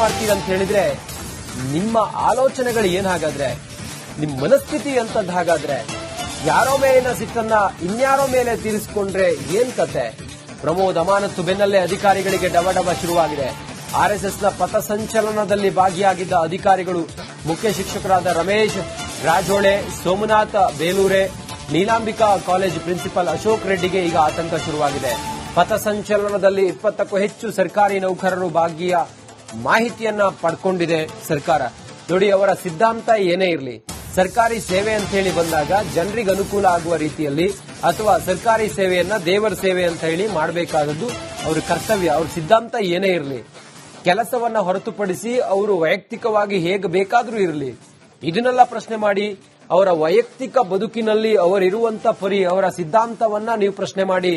ಮಾಡ್ತೀರ ಅಂತ ಹೇಳಿದ್ರೆ ನಿಮ್ಮ ಆಲೋಚನೆಗಳು ಏನ್ ಹಾಗಾದ್ರೆ, ನಿಮ್ಮ ಮನಸ್ಥಿತಿ ಅಂತದ್ ಹಾಗಾದ್ರೆ, ಯಾರೋ ಮೇಲಿನ ಸಿಟ್ಟನ್ನ ಇನ್ಯಾರೋ ಮೇಲೆ ತೀರಿಸಿಕೊಂಡ್ರೆ ಏನ್ ಕತೆ? ಪ್ರಮೋದ್ ಅಮಾನತ್ತು ಬೆನ್ನಲ್ಲೇ ಅಧಿಕಾರಿಗಳಿಗೆ ಡಬಡಬ ಶುರುವಾಗಿದೆ. ಆರ್ಎಸ್ಎಸ್ನ ಪಥಸಂಚಲನದಲ್ಲಿ ಭಾಗಿಯಾಗಿದ್ದ ಅಧಿಕಾರಿಗಳು ಮುಖ್ಯ ಶಿಕ್ಷಕರಾದ ರಮೇಶ್ ರಾಜೋಳೆ, ಸೋಮನಾಥ್ ಬೇಲೂರೆ, ನೀಲಾಂಬಿಕಾ ಕಾಲೇಜ್ ಪ್ರಿನ್ಸಿಪಲ್ ಅಶೋಕ್ ರೆಡ್ಡಿಗೆ ಈಗ ಆತಂಕ ಶುರುವಾಗಿದೆ. ಪಥಸಂಚಲನದಲ್ಲಿ 20ಕ್ಕೂ ಹೆಚ್ಚು ಸರ್ಕಾರಿ ನೌಕರರು ಭಾಗಿಯ ಮಾಹಿತಿಯನ್ನ ಪಡ್ಕೊಂಡಿದೆ ಸರ್ಕಾರ. ನೋಡಿ, ಅವರ ಸಿದ್ಧಾಂತ ಏನೇ ಇರಲಿ, ಸರ್ಕಾರಿ ಸೇವೆ ಅಂತ ಹೇಳಿ ಬಂದಾಗ ಜನರಿಗೆ ಅನುಕೂಲ ಆಗುವ ರೀತಿಯಲ್ಲಿ ಅಥವಾ ಸರ್ಕಾರಿ ಸೇವೆಯನ್ನ ದೇವರ ಸೇವೆ ಅಂತ ಹೇಳಿ ಮಾಡಬೇಕಾದದ್ದು ಅವರ ಕರ್ತವ್ಯ. ಅವ್ರ ಸಿದ್ಧಾಂತ ಏನೇ ಇರಲಿ, ಕೆಲಸವನ್ನ ಹೊರತುಪಡಿಸಿ ಅವರು ವೈಯಕ್ತಿಕವಾಗಿ ಹೇಗೆ ಬೇಕಾದರೂ ಇರಲಿ, ಇದನ್ನೆಲ್ಲ ಪ್ರಶ್ನೆ ಮಾಡಿ ಅವರ ವೈಯಕ್ತಿಕ ಬದುಕಿನಲ್ಲಿ ಅವರಿರುವಂತ ಪರಿ ಅವರ ಸಿದ್ಧಾಂತವನ್ನ ನೀವು ಪ್ರಶ್ನೆ ಮಾಡಿ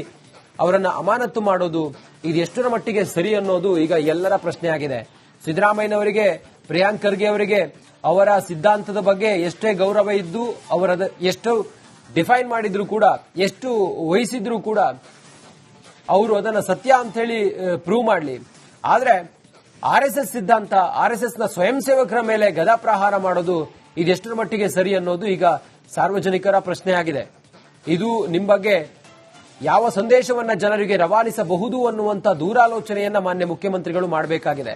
ಅವರನ್ನ ಅಮಾನತು ಮಾಡೋದು ಇದು ಎಷ್ಟರ ಮಟ್ಟಿಗೆ ಸರಿ ಅನ್ನೋದು ಈಗ ಎಲ್ಲರ ಪ್ರಶ್ನೆ ಆಗಿದೆ. ಸಿದ್ದರಾಮಯ್ಯನವರಿಗೆ, ಪ್ರಿಯಾಂಕ್ ಖರ್ಗೆ ಅವರಿಗೆ ಅವರ ಸಿದ್ಧಾಂತದ ಬಗ್ಗೆ ಎಷ್ಟೇ ಗೌರವ ಇದ್ದು ಅವರದ ಎಷ್ಟು ಡಿಫೈನ್ ಮಾಡಿದ್ರು ಕೂಡ, ಎಷ್ಟು ವಹಿಸಿದ್ರು ಕೂಡ ಅವರು ಅದನ್ನ ಸತ್ಯ ಅಂತ ಹೇಳಿ ಪ್ರೂವ್ ಮಾಡಲಿ. ಆದ್ರೆ ಆರ್ಎಸ್ಎಸ್ ಸಿದ್ಧಾಂತ, ಆರ್ಎಸ್ಎಸ್ನ ಸ್ವಯಂ ಸೇವಕರ ಮೇಲೆ ಗದಾ ಪ್ರಹಾರ ಮಾಡೋದು ಇದೆಷ್ಟರ ಮಟ್ಟಿಗೆ ಸರಿ ಅನ್ನೋದು ಈಗ ಸಾರ್ವಜನಿಕರ ಪ್ರಶ್ನೆ ಆಗಿದೆ. ಇದು ನಿಮ್ಮ ಬಗ್ಗೆ ಯಾವ ಸಂದೇಶವನ್ನ ಜನರಿಗೆ ರವಾನಿಸಬಹುದು ಅನ್ನುವಂತ ದೂರಾಲೋಚನೆಯನ್ನ ಮಾನ್ಯ ಮುಖ್ಯಮಂತ್ರಿಗಳು ಮಾಡಬೇಕಾಗಿದೆ.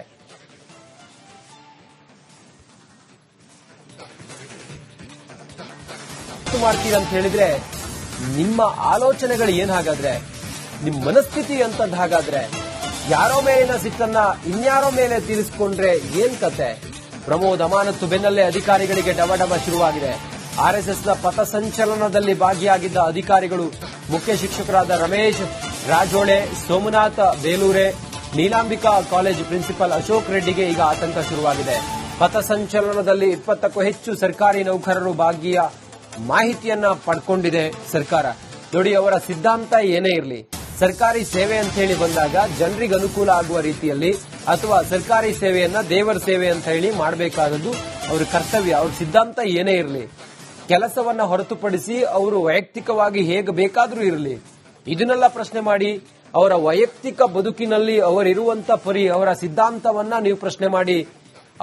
ಮಾಡ್ತೀರ ಅಂತ ಹೇಳಿದ್ರೆ ನಿಮ್ಮ ಆಲೋಚನೆಗಳು ಏನ್ ಹಾಗಾದ್ರೆ, ನಿಮ್ಮ ಮನಸ್ಥಿತಿ ಅಂತದ್ ಹಾಗಾದ್ರೆ, ಯಾರೋ ಮೇಲಿನ ಸಿಟ್ಟನ್ನ ಇನ್ಯಾರೋ ಮೇಲೆ ತೀರಿಸಿಕೊಂಡ್ರೆ ಏನ್ ಕತೆ? ಪ್ರಮೋದ್ ಅಮಾನತ್ತು ಬೆನ್ನಲ್ಲೇ ಅಧಿಕಾರಿಗಳಿಗೆ ಡಬಡಬ ಶುರುವಾಗಿದೆ. ಆರ್ಎಸ್ಎಸ್ನ ಪಥಸಂಚಲನದಲ್ಲಿ ಭಾಗಿಯಾಗಿದ್ದ ಅಧಿಕಾರಿಗಳು ಮುಖ್ಯ ಶಿಕ್ಷಕರಾದ ರಮೇಶ್ ರಾಜೋಳೆ, ಸೋಮನಾಥ್ ಬೇಲೂರೆ, ನೀಲಾಂಬಿಕಾ ಕಾಲೇಜ್ ಪ್ರಿನ್ಸಿಪಲ್ ಅಶೋಕ್ ರೆಡ್ಡಿಗೆ ಈಗ ಆತಂಕ ಶುರುವಾಗಿದೆ. ಪಥಸಂಚಲನದಲ್ಲಿ 20ಕ್ಕೂ ಹೆಚ್ಚು ಸರ್ಕಾರಿ ನೌಕರರು ಭಾಗಿಯ ಮಾಹಿತಿಯನ್ನ ಪಡ್ಕೊಂಡಿದೆ ಸರ್ಕಾರ. ನೋಡಿ, ಅವರ ಸಿದ್ಧಾಂತ ಏನೇ ಇರಲಿ, ಸರ್ಕಾರಿ ಸೇವೆ ಅಂತ ಹೇಳಿ ಬಂದಾಗ ಜನರಿಗೆ ಅನುಕೂಲ ಆಗುವ ರೀತಿಯಲ್ಲಿ ಅಥವಾ ಸರ್ಕಾರಿ ಸೇವೆಯನ್ನ ದೇವರ ಸೇವೆ ಅಂತ ಹೇಳಿ ಮಾಡಬೇಕಾದದ್ದು ಅವರ ಕರ್ತವ್ಯ. ಅವ್ರ ಸಿದ್ಧಾಂತ ಏನೇ ಇರಲಿ, ಕೆಲಸವನ್ನ ಹೊರತುಪಡಿಸಿ ಅವರು ವೈಯಕ್ತಿಕವಾಗಿ ಹೇಗೆ ಬೇಕಾದರೂ ಇರಲಿ, ಇದನ್ನೆಲ್ಲ ಪ್ರಶ್ನೆ ಮಾಡಿ ಅವರ ವೈಯಕ್ತಿಕ ಬದುಕಿನಲ್ಲಿ ಅವರಿರುವಂತ ಪರಿ ಅವರ ಸಿದ್ಧಾಂತವನ್ನ ನೀವು ಪ್ರಶ್ನೆ ಮಾಡಿ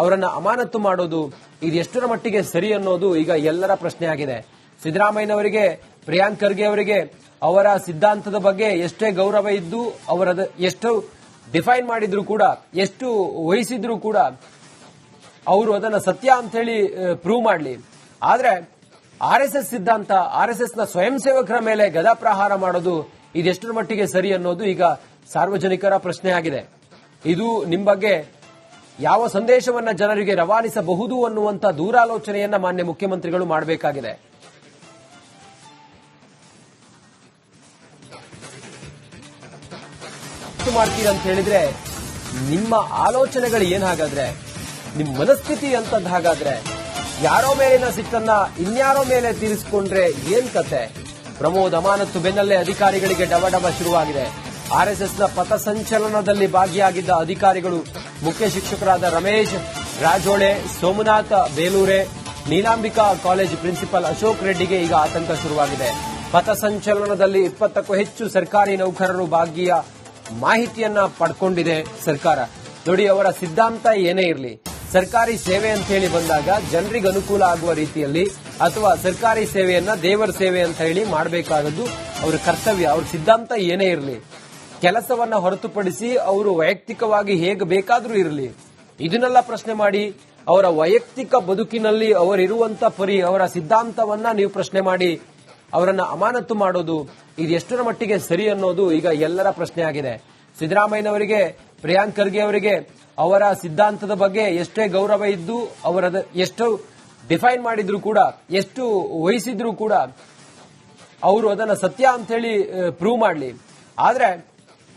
ಅವರನ್ನ ಅಮಾನತು ಮಾಡೋದು ಇದು ಎಷ್ಟರ ಮಟ್ಟಿಗೆ ಸರಿ ಅನ್ನೋದು ಈಗ ಎಲ್ಲರ ಪ್ರಶ್ನೆ ಆಗಿದೆ. ಸಿದ್ದರಾಮಯ್ಯನವರಿಗೆ, ಪ್ರಿಯಾಂಕ್ ಖರ್ಗೆ ಅವರಿಗೆ ಅವರ ಸಿದ್ಧಾಂತದ ಬಗ್ಗೆ ಎಷ್ಟೇ ಗೌರವ ಇದ್ದು ಅವರದ ಎಷ್ಟು ಡಿಫೈನ್ ಮಾಡಿದ್ರು ಕೂಡ, ಎಷ್ಟು ವಹಿಸಿದ್ರು ಕೂಡ ಅವರು ಅದನ್ನ ಸತ್ಯ ಅಂತ ಹೇಳಿ ಪ್ರೂವ್ ಮಾಡಲಿ. ಆದ್ರೆ ಆರ್ಎಸ್ಎಸ್ ಸಿದ್ಧಾಂತ, ಆರ್ಎಸ್ಎಸ್ನ ಸ್ವಯಂ ಸೇವಕರ ಮೇಲೆ ಗದಾ ಪ್ರಹಾರ ಮಾಡೋದು ಇದೆಷ್ಟರ ಮಟ್ಟಿಗೆ ಸರಿ ಅನ್ನೋದು ಈಗ ಸಾರ್ವಜನಿಕರ ಪ್ರಶ್ನೆ ಆಗಿದೆ. ಇದು ನಿಮ್ಮ ಬಗ್ಗೆ ಯಾವ ಸಂದೇಶವನ್ನ ಜನರಿಗೆ ರವಾನಿಸಬಹುದು ಅನ್ನುವಂತ ದೂರಾಲೋಚನೆಯನ್ನ ಮಾನ್ಯ ಮುಖ್ಯಮಂತ್ರಿಗಳು ಮಾಡಬೇಕಾಗಿದೆ. ಮಾಡ್ತೀರ ಅಂತ ಹೇಳಿದ್ರೆ ನಿಮ್ಮ ಆಲೋಚನೆಗಳು ಏನ್ ಹಾಗಾದ್ರೆ, ನಿಮ್ಮ ಮನಸ್ಥಿತಿ ಅಂತದ್ ಹಾಗಾದ್ರೆ, ಯಾರೋ ಮೇಲಿನ ಸಿಟ್ಟನ್ನ ಇನ್ಯಾರೋ ಮೇಲೆ ತೀರಿಸಿಕೊಂಡ್ರೆ ಏನ್ ಕತೆ? ಪ್ರಮೋದ್ ಅಮಾನತ್ತು ಬೆನ್ನಲ್ಲೇ ಅಧಿಕಾರಿಗಳಿಗೆ ಡಬಡಬ ಶುರುವಾಗಿದೆ. ಆರ್ಎಸ್ಎಸ್ನ ಪಥಸಂಚಲನದಲ್ಲಿ ಭಾಗಿಯಾಗಿದ್ದ ಅಧಿಕಾರಿಗಳು ಮುಖ್ಯ ಶಿಕ್ಷಕರಾದ ರಮೇಶ್ ರಾಜೋಳೆ, ಸೋಮನಾಥ್ ಬೇಲೂರೆ, ನೀಲಾಂಬಿಕಾ ಕಾಲೇಜ್ ಪ್ರಿನ್ಸಿಪಲ್ ಅಶೋಕ್ ರೆಡ್ಡಿಗೆ ಈಗ ಆತಂಕ ಶುರುವಾಗಿದೆ. ಪಥಸಂಚಲನದಲ್ಲಿ 20ಕ್ಕೂ ಹೆಚ್ಚು ಸರ್ಕಾರಿ ನೌಕರರು ಭಾಗಿಯ ಮಾಹಿತಿಯನ್ನ ಪಡ್ಕೊಂಡಿದೆ ಸರ್ಕಾರ. ನೋಡಿ, ಅವರ ಸಿದ್ಧಾಂತ ಏನೇ ಇರಲಿ, ಸರ್ಕಾರಿ ಸೇವೆ ಅಂತ ಹೇಳಿ ಬಂದಾಗ ಜನರಿಗೆ ಅನುಕೂಲ ಆಗುವ ರೀತಿಯಲ್ಲಿ ಅಥವಾ ಸರ್ಕಾರಿ ಸೇವೆಯನ್ನ ದೇವರ ಸೇವೆ ಅಂತ ಹೇಳಿ ಮಾಡಬೇಕಾದದ್ದು ಅವರ ಕರ್ತವ್ಯ. ಅವ್ರ ಸಿದ್ಧಾಂತ ಏನೇ ಇರಲಿ, ಕೆಲಸವನ್ನ ಹೊರತುಪಡಿಸಿ ಅವರು ವೈಯಕ್ತಿಕವಾಗಿ ಹೇಗೆ ಬೇಕಾದರೂ ಇರಲಿ, ಇದನ್ನೆಲ್ಲ ಪ್ರಶ್ನೆ ಮಾಡಿ ಅವರ ವೈಯಕ್ತಿಕ ಬದುಕಿನಲ್ಲಿ ಅವರಿರುವಂತ ಪರಿ ಅವರ ಸಿದ್ಧಾಂತವನ್ನ ನೀವು ಪ್ರಶ್ನೆ ಮಾಡಿ ಅವರನ್ನ ಅಮಾನತು ಮಾಡೋದು ಇದು ಎಷ್ಟರ ಮಟ್ಟಿಗೆ ಸರಿ ಅನ್ನೋದು ಈಗ ಎಲ್ಲರ ಪ್ರಶ್ನೆ ಆಗಿದೆ. ಸಿದ್ದರಾಮಯ್ಯನವರಿಗೆ, ಪ್ರಿಯಾಂಕ್ ಖರ್ಗೆ ಅವರಿಗೆ ಅವರ ಸಿದ್ಧಾಂತದ ಬಗ್ಗೆ ಎಷ್ಟೇ ಗೌರವ ಇದ್ದು ಅವರದ ಎಷ್ಟು ಡಿಫೈನ್ ಮಾಡಿದ್ರು ಕೂಡ, ಎಷ್ಟು ವಹಿಸಿದ್ರು ಕೂಡ ಅವರು ಅದನ್ನ ಸತ್ಯ ಅಂತ ಹೇಳಿ ಪ್ರೂವ್ ಮಾಡಲಿ. ಆದ್ರೆ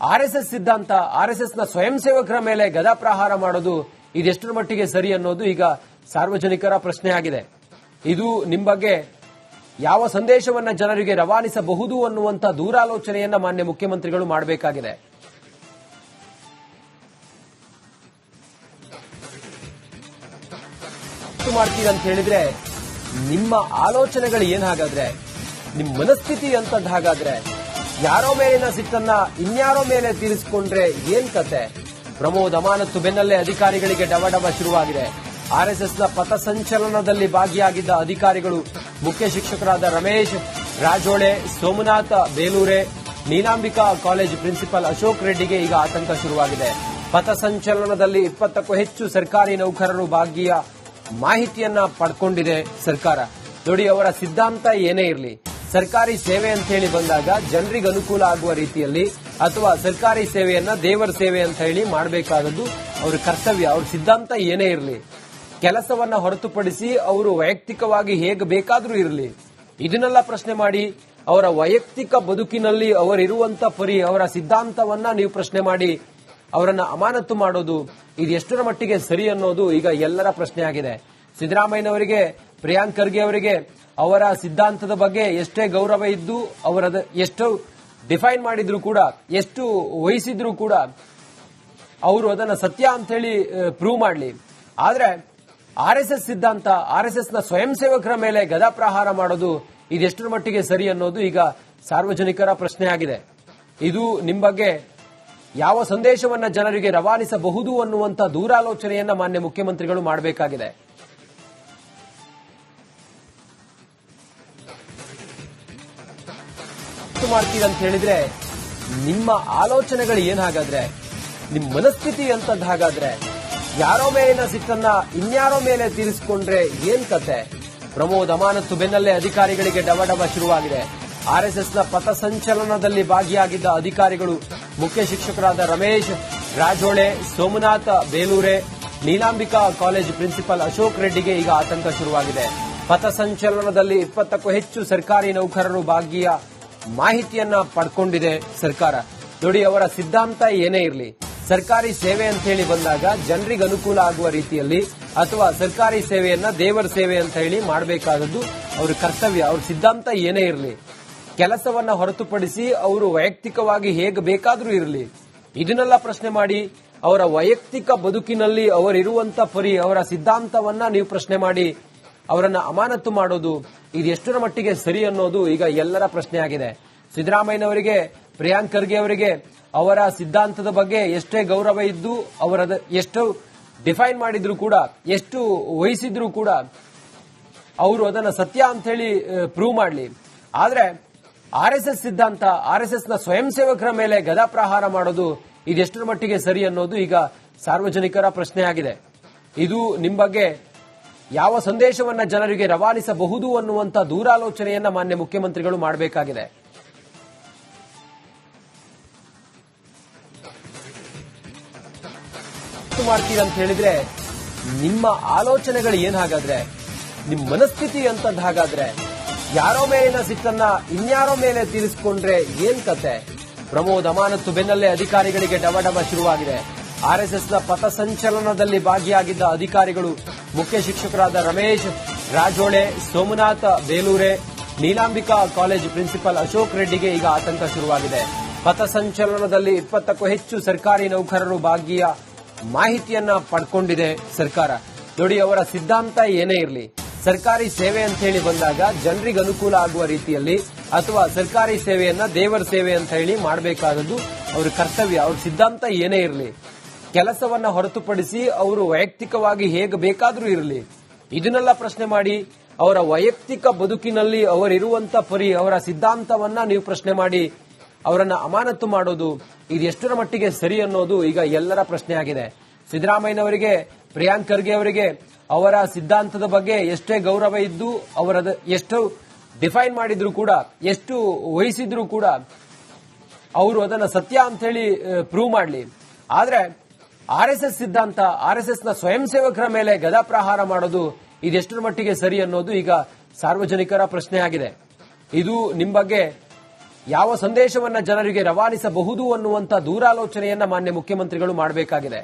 ಆರ್ಎಸ್ಎಸ್ ಸಿದ್ಧಾಂತ, ಆರ್ಎಸ್ಎಸ್ನ ಸ್ವಯಂ ಸೇವಕರ ಮೇಲೆ ಗದಾ ಪ್ರಹಾರ ಮಾಡೋದು ಇದೆಷ್ಟರ ಮಟ್ಟಿಗೆ ಸರಿ ಅನ್ನೋದು ಈಗ ಸಾರ್ವಜನಿಕರ ಪ್ರಶ್ನೆ ಆಗಿದೆ. ಇದು ನಿಮ್ಮ ಬಗ್ಗೆ ಯಾವ ಸಂದೇಶವನ್ನ ಜನರಿಗೆ ರವಾನಿಸಬಹುದು ಅನ್ನುವಂತ ದೂರಾಲೋಚನೆಯನ್ನ ಮಾನ್ಯ ಮುಖ್ಯಮಂತ್ರಿಗಳು ಮಾಡಬೇಕಾಗಿದೆ. ಮಾಡ್ತೀರ ಅಂತ ಹೇಳಿದ್ರೆ ನಿಮ್ಮ ಆಲೋಚನೆಗಳು ಏನ್ ಹಾಗಾದ್ರೆ, ನಿಮ್ಮ ಮನಸ್ಥಿತಿ ಅಂತದ್ ಹಾಗಾದ್ರೆ, ಯಾರೋ ಮೇಲಿನ ಸಿಟ್ಟನ್ನ ಇನ್ಯಾರೋ ಮೇಲೆ ತೀರಿಸಿಕೊಂಡ್ರೆ ಏನ್ ಕತೆ? ಪ್ರಮೋದ್ ಅಮಾನತು ಬೆನ್ನಲ್ಲೇ ಅಧಿಕಾರಿಗಳಿಗೆ ಡವಡವ ಶುರುವಾಗಿದೆ. ಆರ್ಎಸ್ಎಸ್ನ ಪಥಸಂಚಲನದಲ್ಲಿ ಭಾಗಿಯಾಗಿದ್ದ ಅಧಿಕಾರಿಗಳು ಮುಖ್ಯ ಶಿಕ್ಷಕರಾದ ರಮೇಶ್ ರಾಜೋಳೆ, ಸೋಮನಾಥ್ ಬೇಲೂರೆ, ನೀಲಾಂಬಿಕಾ ಕಾಲೇಜು ಪ್ರಿನ್ಸಿಪಾಲ್ ಅಶೋಕ್ ರೆಡ್ಡಿಗೆ ಈಗ ಆತಂಕ ಶುರುವಾಗಿದೆ. ಪಥಸಂಚಲನದಲ್ಲಿ 20ಕ್ಕೂ ಹೆಚ್ಚು ಸರ್ಕಾರಿ ನೌಕರರು ಭಾಗಿಯ ಮಾಹಿತಿಯನ್ನ ಪಡ್ಕೊಂಡಿದೆ ಸರ್ಕಾರ. ನೋಡಿ, ಅವರ ಸಿದ್ಧಾಂತ ಏನೇ ಇರಲಿ, ಸರ್ಕಾರಿ ಸೇವೆ ಅಂತ ಹೇಳಿ ಬಂದಾಗ ಜನರಿಗೆ ಅನುಕೂಲ ಆಗುವ ರೀತಿಯಲ್ಲಿ ಅಥವಾ ಸರ್ಕಾರಿ ಸೇವೆಯನ್ನ ದೇವರ ಸೇವೆ ಅಂತ ಹೇಳಿ ಮಾಡಬೇಕಾದದ್ದು ಅವರ ಕರ್ತವ್ಯ. ಅವ್ರ ಸಿದ್ಧಾಂತ ಏನೇ ಇರಲಿ, ಕೆಲಸವನ್ನ ಹೊರತುಪಡಿಸಿ ಅವರು ವೈಯಕ್ತಿಕವಾಗಿ ಹೇಗೆ ಬೇಕಾದರೂ ಇರಲಿ, ಇದನ್ನೆಲ್ಲ ಪ್ರಶ್ನೆ ಮಾಡಿ ಅವರ ವೈಯಕ್ತಿಕ ಬದುಕಿನಲ್ಲಿ ಅವರಿರುವಂತ ಪರಿ ಅವರ ಸಿದ್ಧಾಂತವನ್ನ ನೀವು ಪ್ರಶ್ನೆ ಮಾಡಿ ಅವರನ್ನ ಅಮಾನತು ಮಾಡೋದು ಇದು ಎಷ್ಟರ ಮಟ್ಟಿಗೆ ಸರಿ ಅನ್ನೋದು ಈಗ ಎಲ್ಲರ ಪ್ರಶ್ನೆಯಾಗಿದೆ. ಸಿದ್ದರಾಮಯ್ಯನವರಿಗೆ, ಪ್ರಿಯಾಂಕ್ ಖರ್ಗೆ ಅವರಿಗೆ ಅವರ ಸಿದ್ಧಾಂತದ ಬಗ್ಗೆ ಎಷ್ಟೇ ಗೌರವ ಇದ್ದು ಅವರದ ಎಷ್ಟು ಡಿಫೈನ್ ಮಾಡಿದ್ರು ಕೂಡ, ಎಷ್ಟು ವಹಿಸಿದ್ರು ಕೂಡ ಅವರು ಅದನ್ನ ಸತ್ಯ ಅಂತ ಹೇಳಿ ಪ್ರೂವ್ ಮಾಡಲಿ. ಆದ್ರೆ ಆರ್ಎಸ್ಎಸ್ ಸಿದ್ಧಾಂತ, ಆರ್ಎಸ್ಎಸ್ನ ಸ್ವಯಂ ಸೇವಕರ ಮೇಲೆ ಗದಾ ಪ್ರಹಾರ ಮಾಡೋದು ಇದೆಷ್ಟರ ಮಟ್ಟಿಗೆ ಸರಿ ಅನ್ನೋದು ಈಗ ಸಾರ್ವಜನಿಕರ ಪ್ರಶ್ನೆಯಾಗಿದೆ. ಇದು ನಿಮ್ಮ ಬಗ್ಗೆ ಯಾವ ಸಂದೇಶವನ್ನ ಜನರಿಗೆ ರವಾನಿಸಬಹುದು ಅನ್ನುವಂತ ದೂರಾಲೋಚನೆಯನ್ನ ಮಾನ್ಯ ಮುಖ್ಯಮಂತ್ರಿಗಳು ಮಾಡಬೇಕಾಗಿದೆ. ಮಾಡ್ತೀರಂತ ಹೇಳಿದ್ರೆ ನಿಮ್ಮ ಆಲೋಚನೆಗಳು ಏನಾಗಾದ್ರೆ, ನಿಮ್ಮ ಮನಸ್ಥಿತಿ ಅಂತದ್ದಾಗಾದ್ರೆ, ಯಾರೋ ಮೇಲಿನ ಸಿಟ್ಟನ್ನ ಇನ್ಯಾರೋ ಮೇಲೆ ತೀರಿಸಿಕೊಂಡ್ರೆ ಏನ್ ಕತೆ? ಪ್ರಮೋದ್ ಅಮಾನತು ಬೆನ್ನಲ್ಲೇ ಅಧಿಕಾರಿಗಳಿಗೆ ಡವಡವ ಶುರುವಾಗಿದೆ. ಆರ್ಎಸ್ಎಸ್ನ ಪಥಸಂಚಲನದಲ್ಲಿ ಭಾಗಿಯಾಗಿದ್ದ ಅಧಿಕಾರಿಗಳು ಮುಖ್ಯ ಶಿಕ್ಷಕರಾದ ರಮೇಶ್ ರಾಜೋಳೆ, ಸೋಮನಾಥ್ ಬೇಲೂರೆ, ನೀಲಾಂಬಿಕಾ ಕಾಲೇಜು ಪ್ರಿನ್ಸಿಪಾಲ್ ಅಶೋಕ್ ರೆಡ್ಡಿಗೆ ಈಗ ಆತಂಕ ಶುರುವಾಗಿದೆ. ಪಥಸಂಚಲನದಲ್ಲಿ 20ಕ್ಕೂ ಹೆಚ್ಚು ಸರ್ಕಾರಿ ನೌಕರರು ಭಾಗಿಯ ಮಾಹಿತಿಯನ್ನ ಪಡ್ಕೊಂಡಿದೆ ಸರ್ಕಾರ. ನೋಡಿ, ಅವರ ಸಿದ್ಧಾಂತ ಏನೇ ಇರಲಿ, ಸರ್ಕಾರಿ ಸೇವೆ ಅಂತ ಹೇಳಿ ಬಂದಾಗ ಜನರಿಗೆ ಅನುಕೂಲ ಆಗುವ ರೀತಿಯಲ್ಲಿ ಅಥವಾ ಸರ್ಕಾರಿ ಸೇವೆಯನ್ನ ದೇವರ ಸೇವೆ ಅಂತ ಹೇಳಿ ಮಾಡಬೇಕಾದದ್ದು ಅವರ ಕರ್ತವ್ಯ. ಅವ್ರ ಸಿದ್ಧಾಂತ ಏನೇ ಇರಲಿ, ಕೆಲಸವನ್ನ ಹೊರತುಪಡಿಸಿ ಅವರು ವೈಯಕ್ತಿಕವಾಗಿ ಹೇಗೆ ಬೇಕಾದರೂ ಇರಲಿ, ಇದನ್ನೆಲ್ಲ ಪ್ರಶ್ನೆ ಮಾಡಿ ಅವರ ವೈಯಕ್ತಿಕ ಬದುಕಿನಲ್ಲಿ ಅವರಿರುವಂತ ಪರಿ ಅವರ ಸಿದ್ಧಾಂತವನ್ನ ನೀವು ಪ್ರಶ್ನೆ ಮಾಡಿ ಅವರನ್ನ ಅಮಾನತು ಮಾಡೋದು ಇದು ಎಷ್ಟರ ಮಟ್ಟಿಗೆ ಸರಿ ಅನ್ನೋದು ಈಗ ಎಲ್ಲರ ಪ್ರಶ್ನೆಯಾಗಿದೆ. ಸಿದ್ದರಾಮಯ್ಯನವರಿಗೆ, ಪ್ರಿಯಾಂಕ್ ಖರ್ಗೆ ಅವರಿಗೆ ಅವರ ಸಿದ್ಧಾಂತದ ಬಗ್ಗೆ ಎಷ್ಟೇ ಗೌರವ ಇದ್ದು ಅವರದ ಎಷ್ಟು ಡಿಫೈನ್ ಮಾಡಿದ್ರು ಕೂಡ, ಎಷ್ಟು ವಹಿಸಿದ್ರು ಕೂಡ ಅವರು ಅದನ್ನ ಸತ್ಯ ಅಂತ ಹೇಳಿ ಪ್ರೂವ್ ಮಾಡಲಿ. ಆದ್ರೆ ಆರ್ಎಸ್ಎಸ್ ಸಿದ್ಧಾಂತ, ಆರ್ಎಸ್ಎಸ್ನ ಸ್ವಯಂ ಸೇವಕರ ಮೇಲೆ ಗದಾ ಪ್ರಹಾರ ಮಾಡೋದು ಇದೆಷ್ಟರ ಮಟ್ಟಿಗೆ ಸರಿ ಅನ್ನೋದು ಈಗ ಸಾರ್ವಜನಿಕರ ಪ್ರಶ್ನೆಯಾಗಿದೆ. ಇದು ನಿಮ್ಮ ಬಗ್ಗೆ ಯಾವ ಸಂದೇಶವನ್ನ ಜನರಿಗೆ ರವಾನಿಸಬಹುದು ಅನ್ನುವಂತ ದೂರಾಲೋಚನೆಯನ್ನ ಮಾನ್ಯ ಮುಖ್ಯಮಂತ್ರಿಗಳು ಮಾಡಬೇಕಾಗಿದೆ. ಮಾಡ್ತೀರಂತ ಹೇಳಿದ್ರೆ ನಿಮ್ಮ ಆಲೋಚನೆಗಳು ಏನಾಗಾದ್ರೆ, ನಿಮ್ಮ ಮನಸ್ಥಿತಿ ಅಂತದ್ದಾಗಾದ್ರೆ, ಯಾರೋ ಮೇಲಿನ ಸಿಟ್ಟನ್ನ ಇನ್ಯಾರೋ ಮೇಲೆ ತೀರಿಸಿಕೊಂಡ್ರೆ ಏನ್ ಕತೆ? ಪ್ರಮೋದ್ ಅಮಾನತು ಬೆನ್ನಲ್ಲೇ ಅಧಿಕಾರಿಗಳಿಗೆ ಡವಡವ ಶುರುವಾಗಿದೆ. ಆರ್ಎಸ್ಎಸ್ನ ಪಥಸಂಚಲನದಲ್ಲಿ ಭಾಗಿಯಾಗಿದ್ದ ಅಧಿಕಾರಿಗಳು ಮುಖ್ಯ ಶಿಕ್ಷಕರಾದ ರಮೇಶ್ ರಾಜೋಳೆ, ಸೋಮನಾಥ್ ಬೇಲೂರೆ, ನೀಲಾಂಬಿಕಾ ಕಾಲೇಜು ಪ್ರಿನ್ಸಿಪಾಲ್ ಅಶೋಕ್ ರೆಡ್ಡಿಗೆ ಈಗ ಆತಂಕ ಶುರುವಾಗಿದೆ. ಪಥಸಂಚಲನದಲ್ಲಿ 20ಕ್ಕೂ ಹೆಚ್ಚು ಸರ್ಕಾರಿ ನೌಕರರು ಭಾಗಿಯ ಮಾಹಿತಿಯನ್ನ ಪಡ್ಕೊಂಡಿದೆ ಸರ್ಕಾರ. ನೋಡಿ, ಅವರ ಸಿದ್ಧಾಂತ ಏನೇ ಇರಲಿ, ಸರ್ಕಾರಿ ಸೇವೆ ಅಂತ ಹೇಳಿ ಬಂದಾಗ ಜನರಿಗೆ ಅನುಕೂಲ ಆಗುವ ರೀತಿಯಲ್ಲಿ ಅಥವಾ ಸರ್ಕಾರಿ ಸೇವೆಯನ್ನ ದೇವರ ಸೇವೆ ಅಂತ ಹೇಳಿ ಮಾಡಬೇಕಾದದ್ದು ಅವರ ಕರ್ತವ್ಯ. ಅವ್ರ ಸಿದ್ಧಾಂತ ಏನೇ ಇರಲಿ, ಕೆಲಸವನ್ನ ಹೊರತುಪಡಿಸಿ ಅವರು ವೈಯಕ್ತಿಕವಾಗಿ ಹೇಗೆ ಬೇಕಾದರೂ ಇರಲಿ, ಇದನ್ನೆಲ್ಲ ಪ್ರಶ್ನೆ ಮಾಡಿ ಅವರ ವೈಯಕ್ತಿಕ ಬದುಕಿನಲ್ಲಿ ಅವರಿರುವಂತ ಪರಿ ಅವರ ಸಿದ್ಧಾಂತವನ್ನ ನೀವು ಪ್ರಶ್ನೆ ಮಾಡಿ ಅವರನ್ನ ಅಮಾನತು ಮಾಡೋದು ಇದು ಎಷ್ಟರ ಮಟ್ಟಿಗೆ ಸರಿ ಅನ್ನೋದು ಈಗ ಎಲ್ಲರ ಪ್ರಶ್ನೆಯಾಗಿದೆ. ಸಿದ್ದರಾಮಯ್ಯನವರಿಗೆ, ಪ್ರಿಯಾಂಕ್ ಖರ್ಗೆ ಅವರಿಗೆ ಅವರ ಸಿದ್ಧಾಂತದ ಬಗ್ಗೆ ಎಷ್ಟೇ ಗೌರವ ಇದ್ದು ಅವರದ ಎಷ್ಟು ಡಿಫೈನ್ ಮಾಡಿದ್ರು ಕೂಡ, ಎಷ್ಟು ವಹಿಸಿದ್ರು ಕೂಡ ಅವರು ಅದನ್ನ ಸತ್ಯ ಅಂತ ಹೇಳಿ ಪ್ರೂವ್ ಮಾಡಲಿ. ಆದ್ರೆ ಆರ್ಎಸ್ಎಸ್ ಸಿದ್ಧಾಂತ, ಆರ್ಎಸ್ಎಸ್ನ ಸ್ವಯಂ ಸೇವಕರ ಮೇಲೆ ಗದಾ ಪ್ರಹಾರ ಮಾಡೋದು ಇದೆಷ್ಟರ ಮಟ್ಟಿಗೆ ಸರಿ ಅನ್ನೋದು ಈಗ ಸಾರ್ವಜನಿಕರ ಪ್ರಶ್ನೆಯಾಗಿದೆ. ಇದು ನಿಮ್ಮ ಬಗ್ಗೆ ಯಾವ ಸಂದೇಶವನ್ನ ಜನರಿಗೆ ರವಾನಿಸಬಹುದು ಅನ್ನುವಂತ ದೂರಾಲೋಚನೆಯನ್ನ ಮಾನ್ಯ ಮುಖ್ಯಮಂತ್ರಿಗಳು ಮಾಡಬೇಕಾಗಿದೆ.